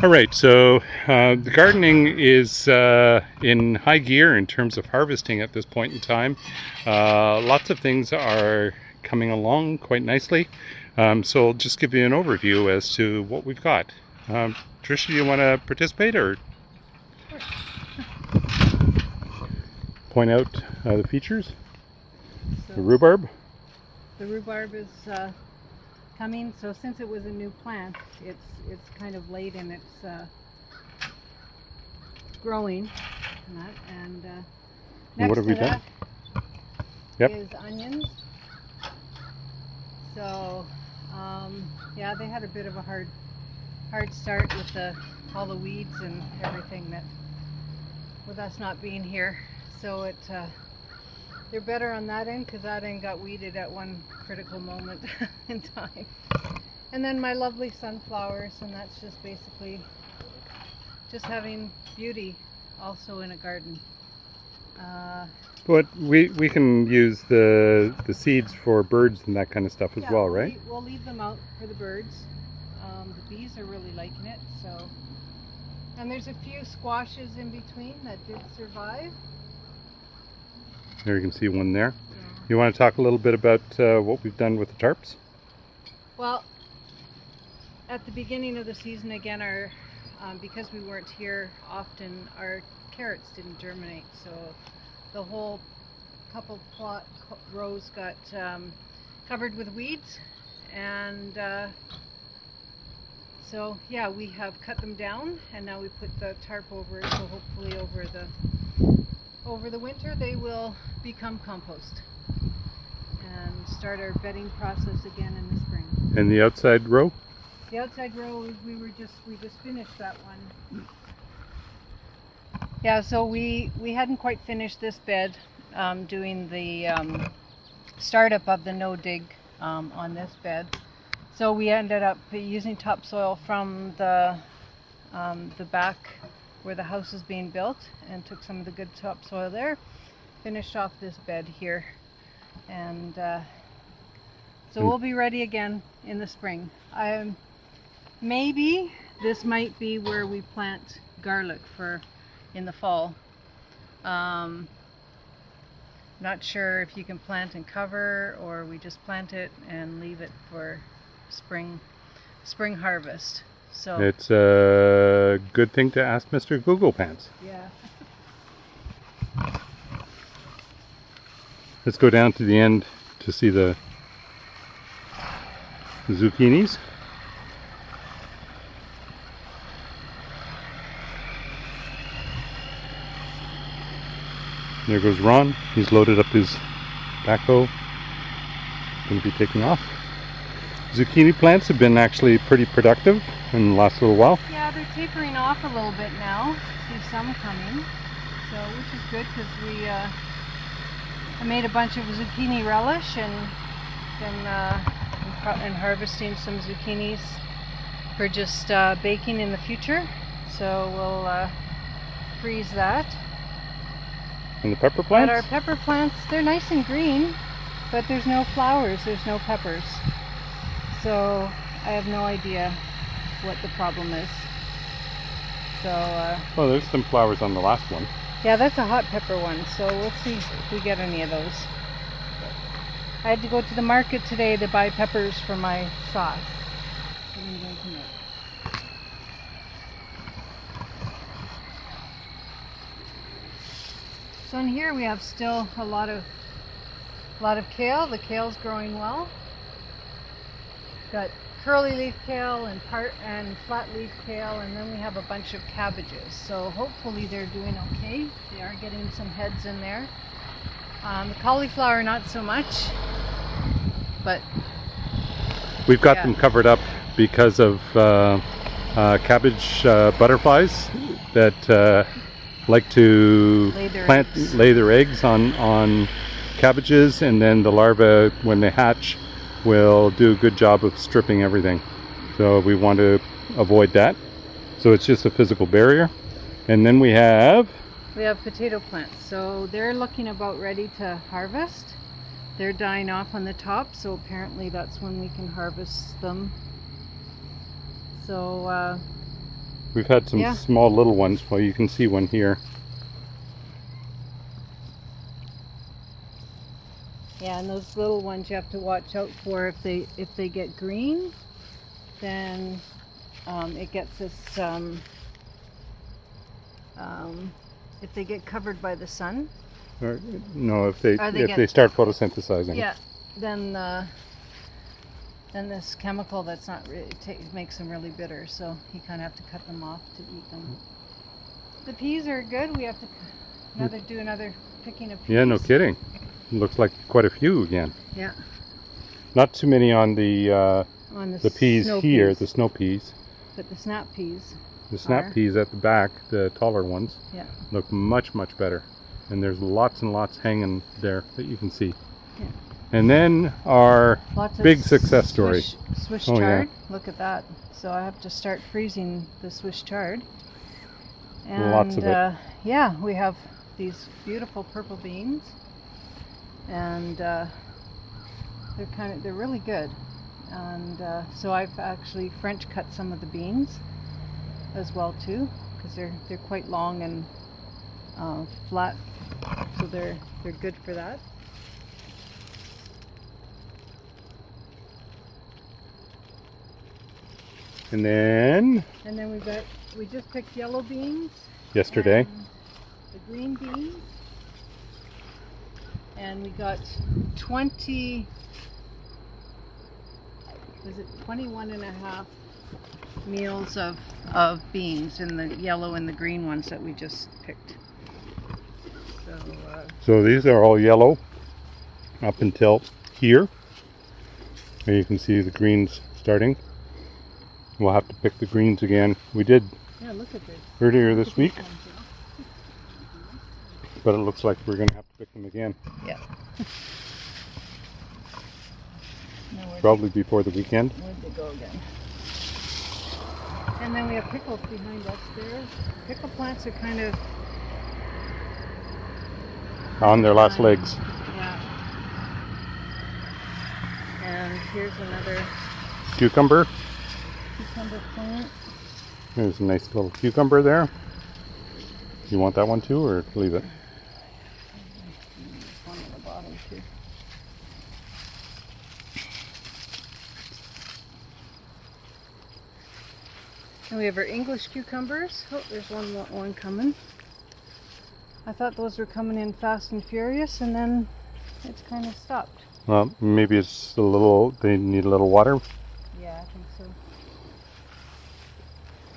All right, so the gardening is in high gear in terms of harvesting at this point in time. Lots of things are coming along quite nicely. So I'll just give you an overview as to what we've got. Tricia, do you want to participate or point out the features? So The rhubarb. the rhubarb is coming. So since it was a new plant, it's kind of late in its growing. And And next what have to we done? that Yep. is onions. So yeah, they had a bit of a hard start with all the weeds and everything that with us not being here. So they're better on that end because that end got weeded at one critical moment in time. And then my lovely sunflowers, and that's just basically just having beauty also in a garden. But we can use the seeds for birds and that kind of stuff as Yeah, well, right? We'll leave them out for the birds. The bees are really liking it. So, and there's a few squashes in between that did survive. There you can see one there. Yeah. You want to talk a little bit about what we've done with the tarps? Well, at the beginning of the season, again, because we weren't here often, our carrots didn't germinate. So the whole couple rows got covered with weeds, and so yeah, we have cut them down, and now we put the tarp over it. So hopefully over the winter they will become compost and start our bedding process again in the spring. And the outside row? The outside row, we just finished that one. Yeah, so we hadn't quite finished this bed, doing the startup of the no dig on this bed. So we ended up using topsoil from the back where the house is being built, and took some of the good topsoil there, finished off this bed here, and so we'll be ready again in the spring. Maybe this might be where we plant garlic in the fall. Not sure if you can plant and cover, or we just plant it and leave it for spring harvest. So It's a good thing to ask Mr. Google Pants. yeah. Let's go down to the end to see the zucchinis. There goes Ron. He's loaded up his backhoe. Going to be taking off. Zucchini plants have been actually pretty productive in the last little while. Yeah, they're tapering off a little bit now. See some coming, so which is good because I made a bunch of zucchini relish, and then and harvesting some zucchinis for just baking in the future. So we'll freeze that. And the pepper But plants? our pepper plants, they're nice and green, but there's no flowers, there's no peppers. So I have no idea what the problem is. So Well, there's some flowers on the last one. yeah, that's a hot pepper one, so we'll see if we get any of those. I had to go to the market today to buy peppers for my sauce. So in here we have still a lot of kale. The kale's growing well. Got curly leaf kale and flat leaf kale, and then we have a bunch of cabbages. So hopefully they're doing okay. They are getting some heads in there. The cauliflower not so much, but We've got them covered up because of cabbage butterflies that like to lay their eggs on cabbages, and then the larvae, when they hatch, will do a good job of stripping everything. So we want to avoid that. So it's just a physical barrier. And then we have potato plants. So they're looking about ready to harvest. They're dying off on the top, so apparently that's when we can harvest them. So We've had some small little ones. Well, you can see one here. Yeah, and those little ones you have to watch out for. If they get green, then it gets this. If they get covered by the sun. Or, no, if they get, they start photosynthesizing. Yeah, then this chemical that's not really makes them really bitter. So you kind of have to cut them off to eat them. The peas are good. We have to do another picking of peas. Yeah, no kidding. Looks like quite a few again. Yeah. Not too many on the peas here, peas. the snow peas. But the snap peas. The snap peas at the back, the taller ones, look much better. And there's lots and lots hanging there that you can see. Yeah. And then our big success story. Swiss chard. Yeah. Look at that. So I have to start freezing the Swiss chard. And, lots of it. Yeah, we have these beautiful purple beans. And they're really good. And so I've actually French cut some of the beans as well too, because they're quite long and flat, so they're good for that. And then we just picked yellow beans yesterday. The green beans, and we got 21 and a half meals of beans in the yellow and the green ones that we just picked. So these are all yellow up until here. And you can see the greens starting. We'll have to pick the greens again. We did earlier this week, but it looks like we're going to have to pick them again. Yeah. Probably before the weekend. Where'd they go again? And then we have pickles behind us there. Pickle plants are kind of on their last legs. Yeah. And here's another cucumber plant. There's a nice little cucumber there. You want that one too, or leave it? There's one on the bottom too. And we have our English cucumbers. Oh, there's one coming. I thought those were coming in fast and furious, and then it's kind of stopped. Well, maybe it's they need a little water. Yeah, I think so.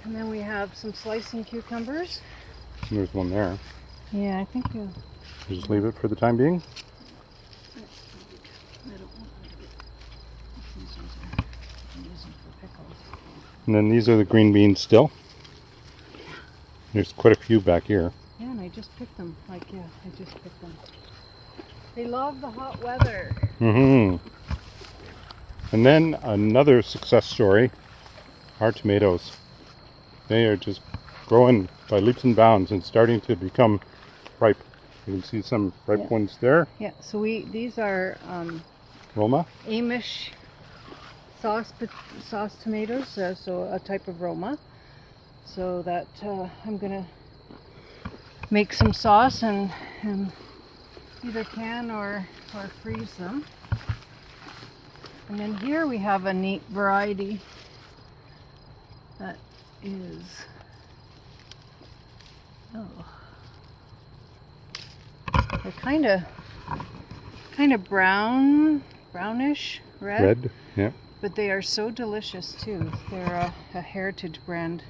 And then we have some slicing cucumbers. There's one there. Yeah, I think we'll just leave it for the time being. I don't want them to get these ones are using for pickles. And then these are the green beans still. There's quite a few back here. Yeah, and I just picked them. I just picked them. They love the hot weather. And then another success story, our tomatoes. They are just growing by leaps and bounds and starting to become ripe. You can see some ripe ones there. Yeah, so these are Roma? Amish sauce tomatoes, so a type of Roma. So that I'm gonna make some sauce and either can or freeze them. And then here we have a neat variety that is they're kind of brownish red. Yeah. But they are so delicious too. They're a heritage brand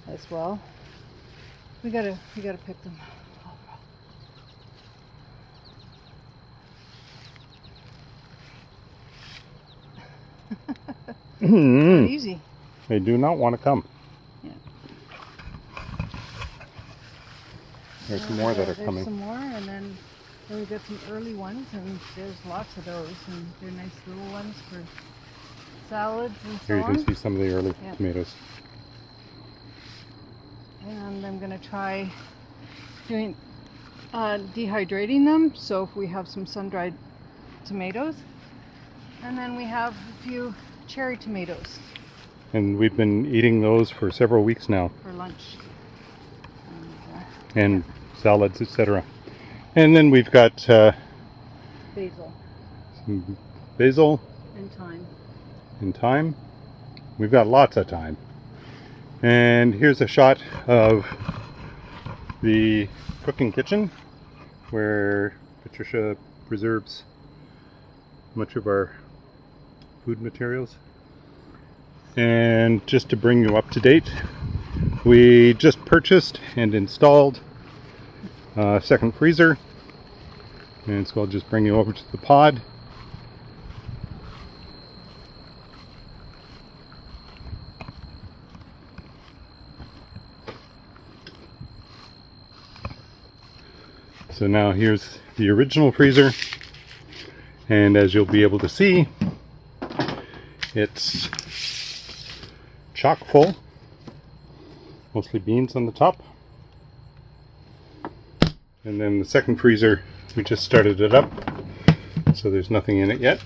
as well. We gotta pick them. Not easy. They do not want to come. Yeah. There's some more that are coming. Some more, and then we've got some early ones, and there's lots of those, and they're nice little ones for salads and so on. Here you can see some of the early tomatoes. And I'm going to try doing dehydrating them, so if we have some sun-dried tomatoes. And then we have a few cherry tomatoes. And we've been eating those for several weeks now. For lunch. And salads, etc. And then we've got Basil. some basil And thyme. and thyme. We've got lots of thyme. And here's a shot of the cooking kitchen where Patricia preserves much of our food materials. And just to bring you up to date, we just purchased and installed a second freezer, and so I'll just bring you over to the pod. So now here's the original freezer, and as you'll be able to see, it's chock full, mostly beans on the top. And then the second freezer, we just started it up, so there's nothing in it yet,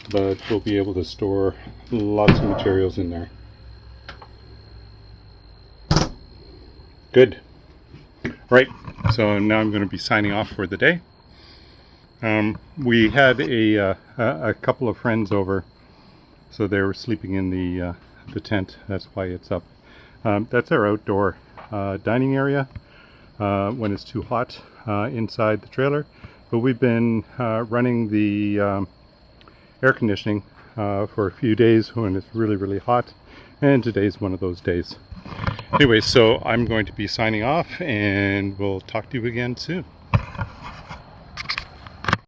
but we'll be able to store lots of materials in there. Good. Right, so now I'm going to be signing off for the day. We had a couple of friends over, so they were sleeping in the tent. That's why it's up. That's our outdoor dining area when it's too hot inside the trailer. But we've been running the air conditioning for a few days when it's really, really hot, and today's one of those days. Anyway, so I'm going to be signing off, and we'll talk to you again soon.